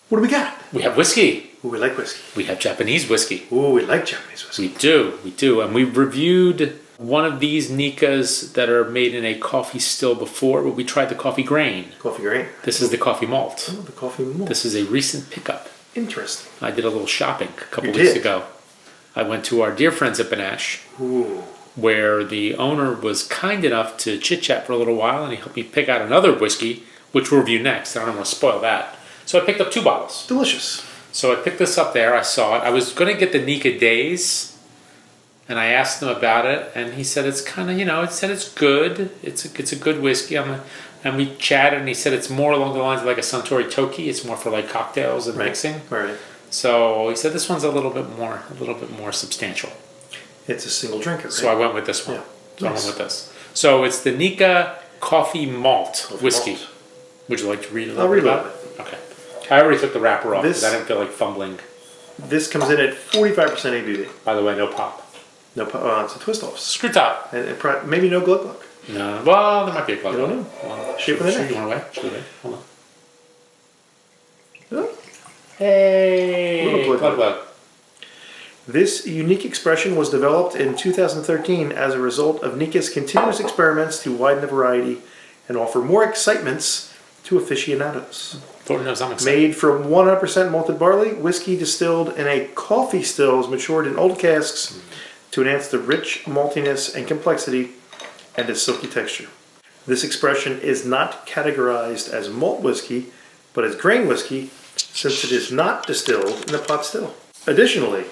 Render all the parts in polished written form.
What do we got? We have whiskey. Ooh, we like whiskey. We have Japanese whiskey. Ooh, we like Japanese whiskey. We do. And we've reviewed one of these Nikkas that are made in a coffee still before, but we tried the coffee grain. Coffee grain. This is the coffee malt. Oh, the coffee malt. This is a recent pickup. Interesting. I did a little shopping a couple weeks ago. I went to our dear friends at Benash, where the owner was kind enough to chit-chat for a little while, and he helped me pick out another whiskey, which we'll review next. I don't want to spoil that. So I picked up 2 bottles. Delicious. So I picked this up there. I saw it. I was going to get the Nikka Days, and I asked him about it, and he said it's kind of, he said it's good. It's a good whiskey. And we chatted, and he said it's more along the lines of like a Suntory Toki. It's more for like cocktails and mixing. Right. So he said this one's a little bit more substantial. It's a single drinker, right? So I went with this one. Yeah. So I went with this. So it's the Nikka Coffey Malt whiskey. Malt. Would you like to read a I'll little bit read a about little it? Okay. I already took the wrapper off because I didn't feel like fumbling. This comes in at 45% ABV. By the way, no pop. No pop. It's a twist off. Screw top. And maybe no glug glug. No. Well, there might be a glug. I don't know. Shape of the neck. You want to wait? Should we wait? Hold on. Oh. Hey. Glug Glug glug. This unique expression was developed in 2013 as a result of Nikka's continuous experiments to widen the variety and offer more excitements to aficionados. Thornton knows I'm excited. Made from 100% malted barley, whiskey distilled in a coffee still is matured in old casks to enhance the rich maltiness and complexity and its silky texture. This expression is not categorized as malt whiskey, but as grain whiskey, since it is not distilled in a pot still. Additionally,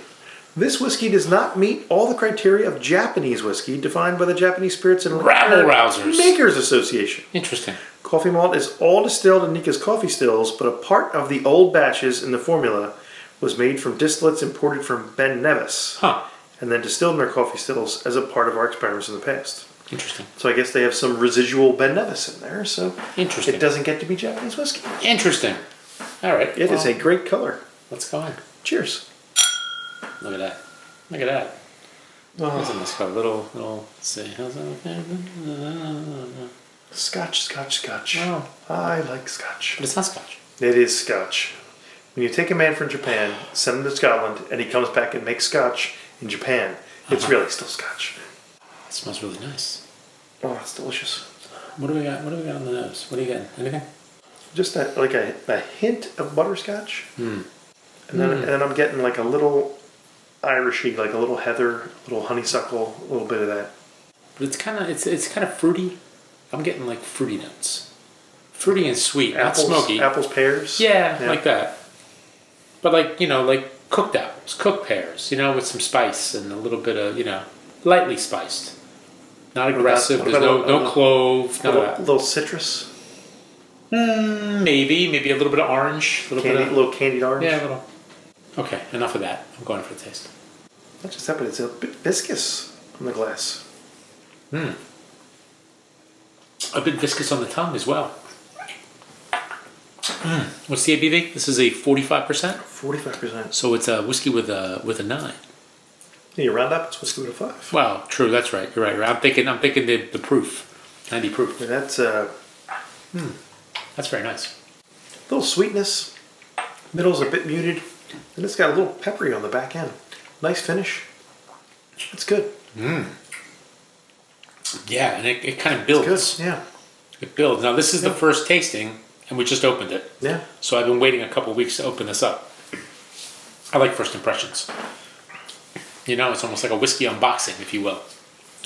this whiskey does not meet all the criteria of Japanese whiskey defined by the Japanese Spirits and Rabble-rousers. Makers Association. Interesting. Coffee malt is all distilled in Nikka's coffee stills, but a part of the old batches in the formula was made from distillates imported from Ben Nevis, and then distilled in their coffee stills as a part of our experiments in the past. Interesting. So I guess they have some residual Ben Nevis in there, so Interesting. it doesn't get to be Japanese whiskey. Interesting. All right. It is a great color. Let's go in. Cheers. Look at that. Look at that. What's in Oh, this cup? Little, let's see. How's that? Scotch. Oh. I like Scotch. But it's not Scotch. It is Scotch. When you take a man from Japan, send him to Scotland, and he comes back and makes Scotch in Japan, it's really still Scotch. It smells really nice. Oh, it's delicious. What do we got? What do we got on the nose? What are you getting? Anything? Just a hint of butterscotch, and then I'm getting like a little Irishy, like a little heather, a little honeysuckle, a little bit of that. But it's kind of fruity. I'm getting like fruity notes, fruity and sweet, Apples, not smoky. Apples, pears. Yeah, like that. But like like cooked apples, cooked pears. With some spice and a little bit of lightly spiced, not aggressive. There's no clove. None of that. A little citrus. Maybe a little bit of orange, a little candied orange. Yeah, a little. Okay, enough of that. I'm going for the taste. Not just that, but it's a bit viscous on the glass. A bit viscous on the tongue as well. What's the ABV? This is a 45%. 45%. So it's a whiskey with a 9. Yeah, you round up, it's whiskey with a 5. Well, true. That's right. You're right. I'm thinking the proof, 90 proof. And that's That's very nice. a little sweetness. Middle's a bit muted, and it's got a little peppery on the back end. Nice finish. It's good. Yeah, and it kind of builds. It's good. Yeah. It builds. Now this is the first tasting, and we just opened it. Yeah. So I've been waiting a couple of weeks to open this up. I like first impressions. It's almost like a whiskey unboxing, if you will.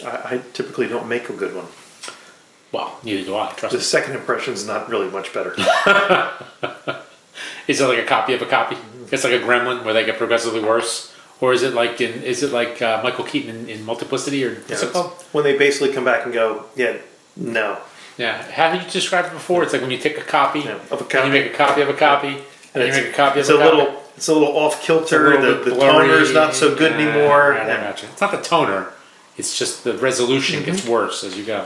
I typically don't make a good one. Well, neither do I. Trust The me. second impression's not really much better. Is it like a copy of a copy? It's like a gremlin where they get progressively worse, or is it like Michael Keaton in Multiplicity, or what's it called? When they basically come back and go, no. Yeah, haven't you described it before? It's like when you take a copy, of a and copy, you make a copy of a copy, and you make a copy of a copy. It's a little off kilter. The toner's not so good anymore. I gotcha. It's not the toner; it's just the resolution gets worse as you go.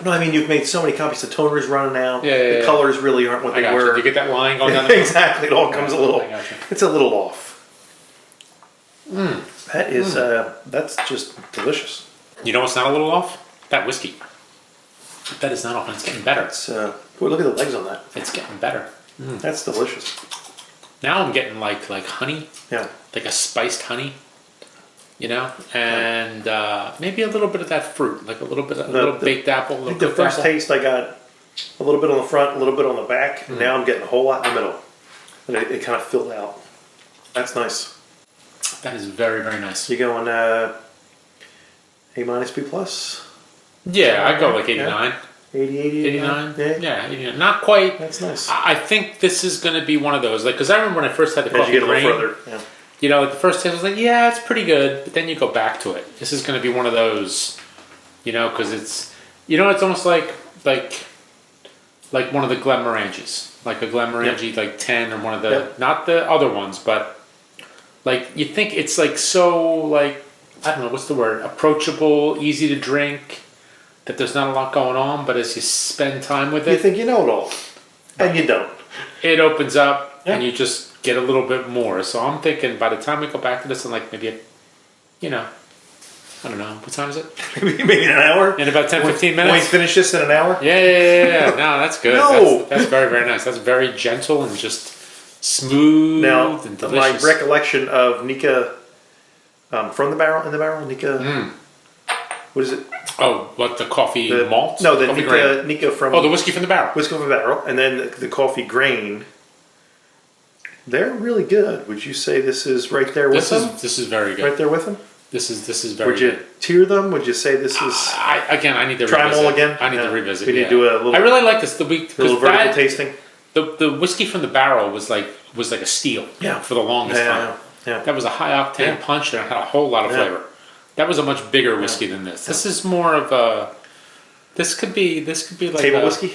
No, I mean you've made so many copies. The toner's running out. Yeah, the colors really aren't what they were. Did you get that line going down the Exactly. It all comes a little. It's a little off. That is that's just delicious. You know what's not a little off? That whiskey. That is not off, and it's getting better. It's boy, look at the legs on that. It's getting better. That's delicious. Now I'm getting like honey, Yeah. like a spiced honey, and maybe a little bit of that fruit, like a little baked apple. I think the first taste I got a little bit on the front, a little bit on the back, and now I'm getting a whole lot in the middle, and it kind of filled out. That's nice. That is very, very nice. You going A minus, B plus? Yeah, I go like 89. Yeah. 80, 89? Yeah. 89. Not quite. That's nice. I think this is going to be one of those. Because I remember when I first had the coffee As you get a grain. little further. Yeah. Like the first taste, I was like, yeah, it's pretty good. But then you go back to it. This is going to be one of those, because it's, it's almost like one of the Glenmorangies. Like a Glenmorangie, like 10 or one of the, not the other ones, but like you think it's like so like, I don't know, what's the word? Approachable, easy to drink. That there's not a lot going on, but as you spend time with it, you think you know it all, and you don't. It opens up, and you just get a little bit more. So I'm thinking by the time we go back to this in like maybe, I don't know, what time is it? Maybe an hour? In about 10, 15 minutes? When we finish this in an hour? Yeah. No, that's good. No. That's very, very nice. That's very gentle and just smooth and delicious. My recollection of Nikka from the barrel, Nikka. What is it? Oh, what, the coffee malt? No, the coffee grain. Nikka from... Oh, the whiskey from the barrel. Whiskey from the barrel. And then the coffee grain. They're really good. Would you say this is right there with them? This is very good. Right there with them? This is very good. Would you tier them? Would you say this is... I need to try revisit. them all again? I need to revisit. We need to do a little... I really like this. A little vertical tasting. The whiskey from the barrel was like a steal for the longest time. Yeah. That was a high octane punch and it had a whole lot of flavor. That was a much bigger whiskey than this. This is more of a... This could be like table whiskey?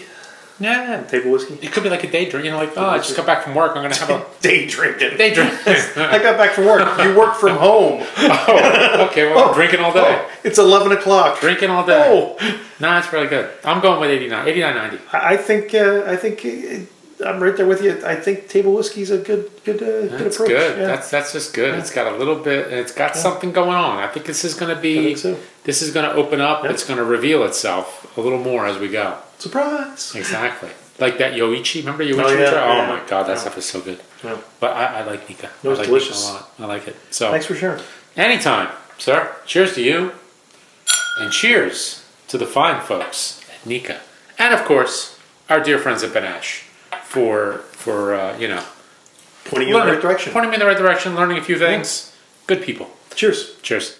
Yeah. Table whiskey? It could be like a day drink. I just got back from work. I'm going to have a... Day drinking. Day drink. I got back from work. You work from home. Oh, okay. Well, I'm drinking all day. It's 11 o'clock. Drinking all day. Oh. No, it's really good. I'm going with 89, 90. I think I'm right there with you. I think table whiskey's a good approach. Good. Yeah. That's just good. Yeah. It's got a little bit. It's got something going on. I think this is going to be. I think so. This is going to open up. Yep. It's going to reveal itself a little more as we go. Surprise. Exactly. Like that Yoichi. Remember Yoichi? Oh my god, that stuff is so good. Yeah. But I like Nikka. It was delicious. Nikka a lot. I like it. So thanks for sharing. Anytime, sir. Cheers to you, and cheers to the fine folks at Nikka, and of course our dear friends at Benash for pointing you in the right direction. Pointing me in the right direction, learning a few things. Good people. Cheers. Cheers.